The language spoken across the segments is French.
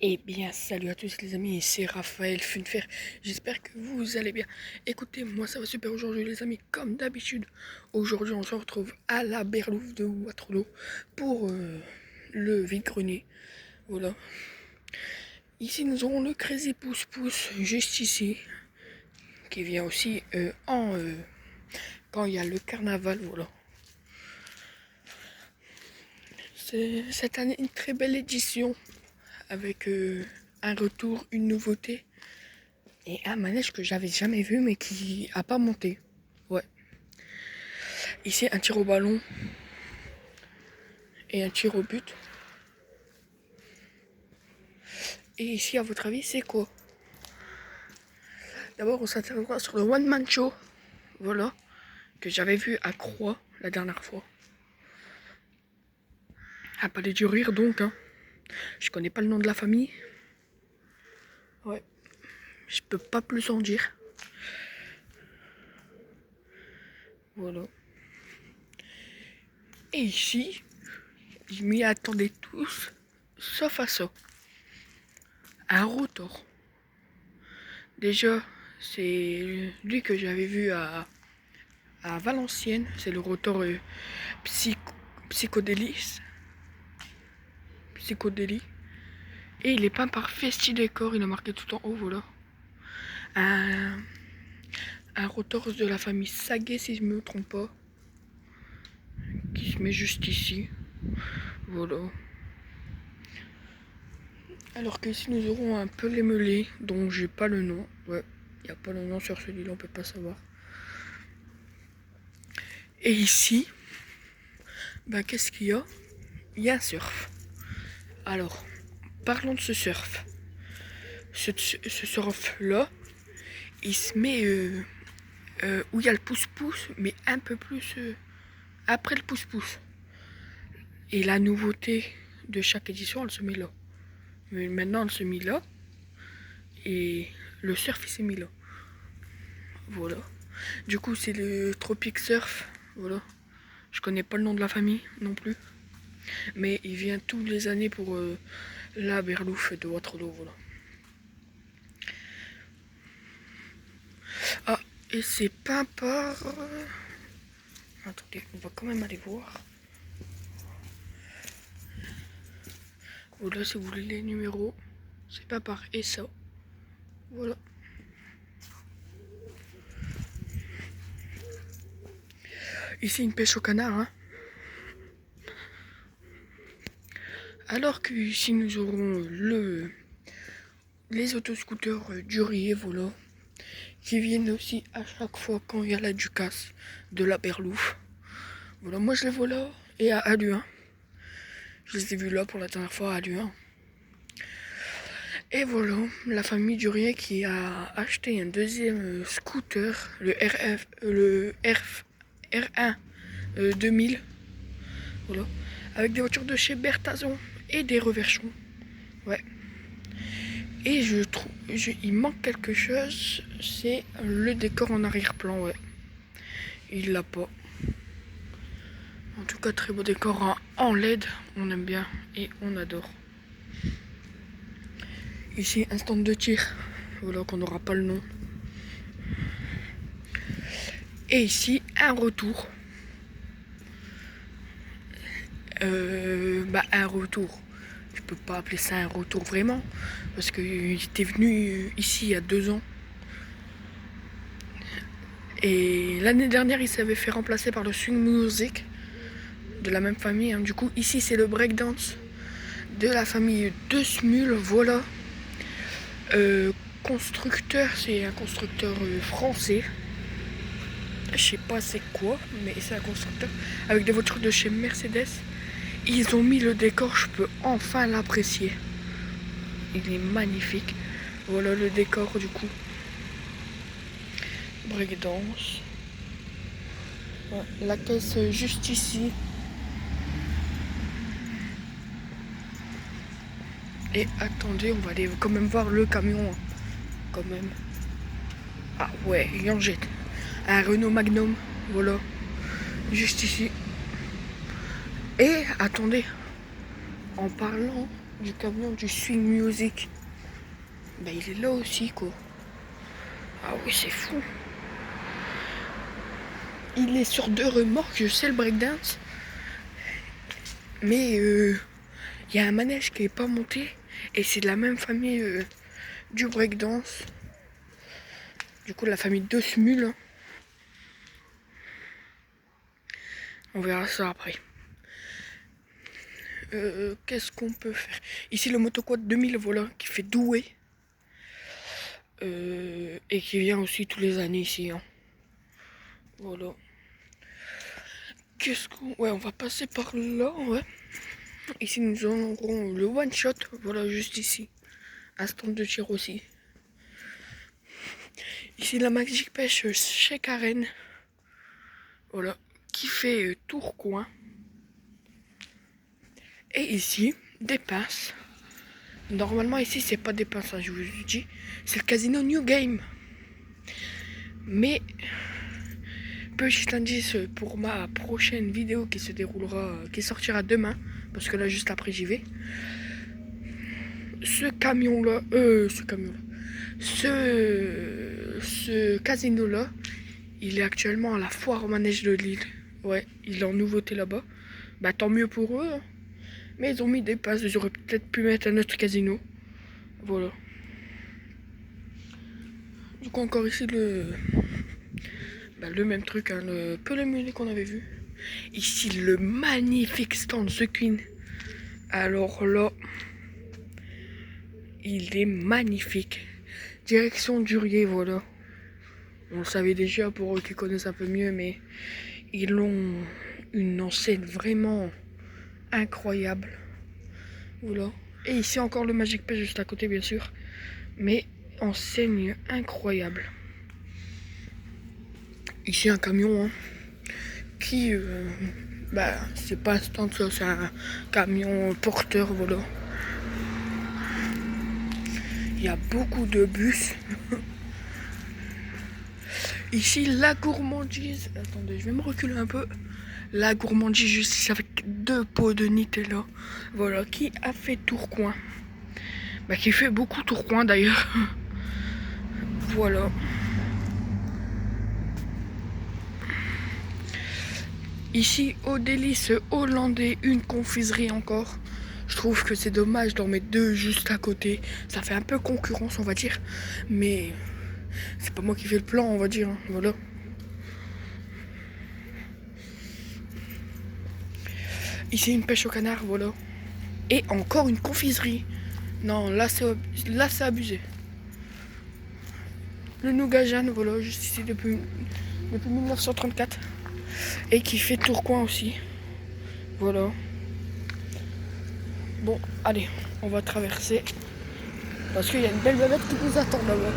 Eh bien, salut à tous les amis, c'est Raphaël Funfer. J'espère que vous allez bien. Écoutez, moi ça va super aujourd'hui les amis, comme d'habitude. Aujourd'hui, on se retrouve à la Berlouf de Waterloo pour le vide-grenier. Voilà. Ici, nous aurons le Crazy Pouce Pouce, juste ici, qui vient aussi quand il y a le carnaval. Voilà. C'est cette année une très belle édition avec un retour, une nouveauté. Et un manège que j'avais jamais vu mais qui a pas monté. Ouais. Ici un tir au ballon et un tir au but. Et ici à votre avis c'est quoi? D'abord on s'intéressera sur le One Man Show. Voilà. Que j'avais vu à Croix la dernière fois. À Palais du Rire donc. Hein. Je connais pas le nom de la famille. Ouais. Je peux pas plus en dire. Voilà. Et ici, je m'y attendais tous, sauf à ça. Un rotor. Déjà, c'est lui que j'avais vu à Valenciennes. C'est le rotor psychodélie. Et il est peint par Festi Décor. Il a marqué tout en haut, voilà. Un rotor de la famille Saguet, si je me trompe pas. Qui se met juste ici. Voilà. Alors qu'ici nous aurons un peu les melés, dont j'ai pas le nom. Ouais, il n'y a pas le nom sur celui-là, on peut pas savoir. Et ici, ben qu'est-ce qu'il y a? Il y a un surf. Alors, parlons de ce surf. Ce surf-là, il se met où il y a le pouce-pouce, mais un peu plus après le pouce-pouce. Et la nouveauté de chaque édition, elle se met là. Mais maintenant, elle se met là. Et le surf, il s'est mis là. Voilà. Du coup, c'est le Tropic Surf. Voilà. Je connais pas le nom de la famille non plus. Mais il vient tous les années pour la Berlouf de Waterloo. Voilà. Ah, et c'est peint par... Attendez, on va quand même aller voir. Voilà, si vous voulez les numéros, c'est pas par ESA. Voilà. Ici, une pêche au canard. Hein. Alors que ici, nous aurons les autoscooters Durier, voilà. Qui viennent aussi à chaque fois quand il y a la Ducasse de la Berlouf. Voilà, moi je les vois là et à Aluin. Je les ai vus là pour la dernière fois à Aluin. Et voilà, la famille Durier qui a acheté un deuxième scooter, le R1 2000. Voilà, avec des voitures de chez Bertazon et des reverchons. Ouais. Et je trouve, il manque quelque chose, c'est le décor en arrière-plan, ouais. Il l'a pas. En tout cas, très beau décor en LED, on aime bien et on adore. Ici, un stand de tir, voilà qu'on n'aura pas le nom. Et ici, un retour. Un retour. Je peux pas appeler ça un retour vraiment, parce qu'il était venu ici il y a 2 ans. Et l'année dernière, il s'avait fait remplacer par le swing music de la même famille. Hein. Du coup, ici, c'est le breakdance de la famille De Smul. Voilà. Constructeur, c'est un constructeur français. Je sais pas c'est quoi, mais c'est un constructeur avec des voitures de chez Mercedes. Ils ont mis le décor, je peux enfin l'apprécier. Il est magnifique. Voilà le décor du coup. Breakdance. Ouais, la caisse juste ici. Et attendez, on va aller quand même voir le camion. Quand même. Ah ouais, il en jette. Un Renault Magnum. Voilà. Juste ici. Et attendez. En parlant du camion du Swing Music. Bah il est là aussi quoi. Ah oui c'est fou. Il est sur 2 remorques, je sais le breakdance. Mais il y a un manège qui est pas monté. Et c'est de la même famille du breakdance. Du coup la famille de Smule. Hein. On verra ça après. Qu'est-ce qu'on peut faire? Ici le motoquad 2000 voilà qui fait Douai. Et qui vient aussi tous les années ici. Hein. Voilà. Qu'est-ce qu'on... Ouais, on va passer par là, ouais. Ici, nous aurons le one shot, voilà, juste ici. Un stand de tir aussi. Ici, la Magic Pêche chez Karen. Voilà, qui fait Tourcoing. Et ici, des pinces. Normalement, ici, c'est pas des pinces, hein, je vous dis. C'est le casino New Game. Mais... petit indice pour ma prochaine vidéo qui se déroulera, qui sortira demain, parce que là juste après j'y vais. Ce casino là, il est actuellement à la foire au manège de Lille. Ouais, il est en nouveauté là-bas. Bah tant mieux pour eux. Hein. Mais ils ont mis des passes, ils auraient peut-être pu mettre un autre casino. Voilà. Du coup encore ici le même truc, hein, le Pelé qu'on avait vu. Ici, le magnifique stand The Queen. Alors là, il est magnifique. Direction Durier, voilà. On le savait déjà pour eux qui connaissent un peu mieux, mais ils ont une enseigne vraiment incroyable. Voilà. Et ici encore le Magic Pay juste à côté, bien sûr. Mais enseigne incroyable. Ici, un camion, hein, qui... c'est pas un stand, ça, c'est un camion porteur, voilà. Il y a beaucoup de bus. Ici, la gourmandise. Attendez, je vais me reculer un peu. La gourmandise, juste ici, avec 2 pots de Nutella. Voilà, qui a fait Tourcoing. Bah, qui fait beaucoup Tourcoing d'ailleurs. Voilà. Ici, au délice hollandais, une confiserie encore. Je trouve que c'est dommage d'en mettre 2 juste à côté. Ça fait un peu concurrence, on va dire. Mais c'est pas moi qui fais le plan, on va dire. Hein. Voilà. Ici, une pêche au canard, voilà. Et encore une confiserie. Non, là, c'est abusé. Le Nougat Jeanne, voilà, juste ici depuis 1934. Et qui fait Tourcoing aussi. Voilà. Bon, allez, on va traverser. Parce qu'il y a une belle bavette qui nous attend là-bas.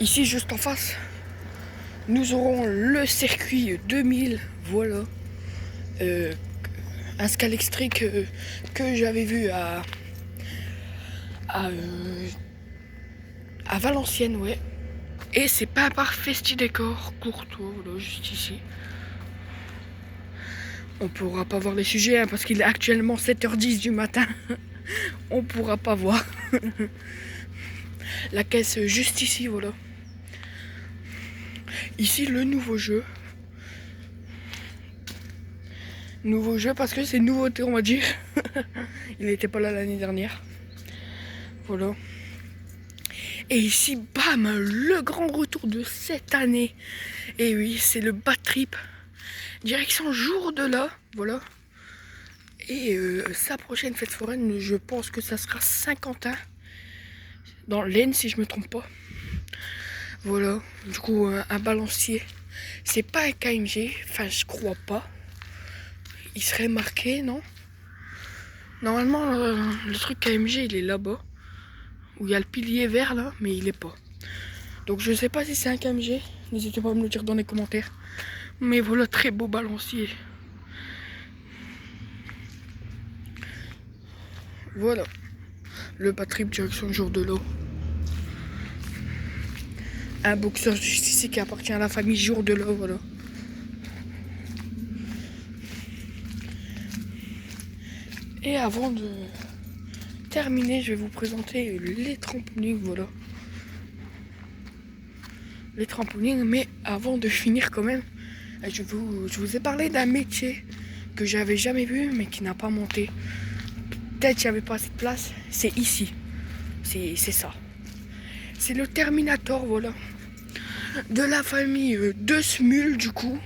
Ici, juste en face, nous aurons le circuit 2000. Voilà. Un Scalextric que j'avais vu à Valenciennes, ouais. Et c'est pas par Festi Décor, Courtois, voilà, juste ici. On pourra pas voir les sujets hein, parce qu'il est actuellement 7h10 du matin. On pourra pas voir. La caisse juste ici, voilà. Ici le nouveau jeu. Nouveau jeu parce que c'est une nouveauté on va dire. Il n'était pas là l'année dernière. Voilà. Et ici, bam, le grand retour de cette année. Et oui, c'est le Bad Trip. Direction Jour de là, voilà. Et sa prochaine fête foraine, je pense que ça sera Saint-Quentin. Dans l'Aisne, si je me trompe pas. Voilà, du coup, un balancier. C'est pas un KMG, enfin, je crois pas. Il serait marqué, non? Normalement, le truc KMG, il est là-bas. Où il y a le pilier vert, là, mais il est pas. Donc, je sais pas si c'est un KMG. N'hésitez pas à me le dire dans les commentaires. Mais voilà, très beau balancier. Voilà. Le Bad Trip direction Jour de l'eau. Un boxeur juste ici qui appartient à la famille Jour de l'eau, voilà. Et avant de terminer, je vais vous présenter les trampolines, voilà. Les trampolines, mais avant de finir quand même, je vous ai parlé d'un métier que j'avais jamais vu, mais qui n'a pas monté. Peut-être qu'il n'y avait pas assez de place, c'est ici. C'est ça. C'est le Terminator, voilà. De la famille de Smule, du coup.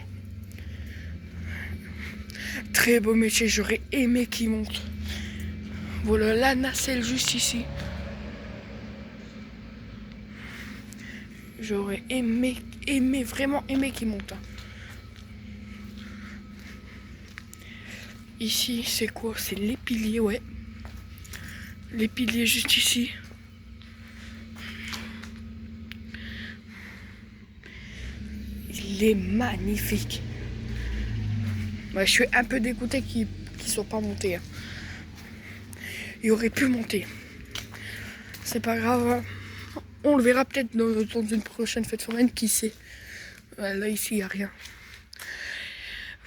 Très beau métier, j'aurais aimé qu'il monte. Voilà la nacelle juste ici. J'aurais aimé, vraiment aimé qu'il monte. Ici, c'est quoi? C'est les piliers, ouais. Les piliers juste ici. Il est magnifique. Ouais, je suis un peu dégoûté qu'ils ne soient pas montés. Hein. Il aurait pu monter. C'est pas grave. Hein. On le verra peut-être dans une prochaine fête foraine, qui sait. Là, ici, il n'y a rien.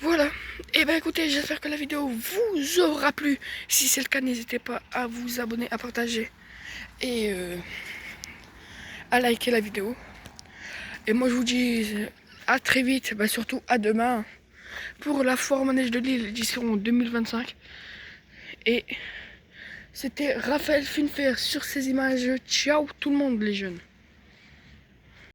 Voilà. Et ben écoutez, j'espère que la vidéo vous aura plu. Si c'est le cas, n'hésitez pas à vous abonner, à partager et à liker la vidéo. Et moi, je vous dis à très vite, bah, surtout à demain, pour la foire manège de Lille, édition 2025. Et c'était Raphaël Finfer sur ces images. Ciao tout le monde les jeunes.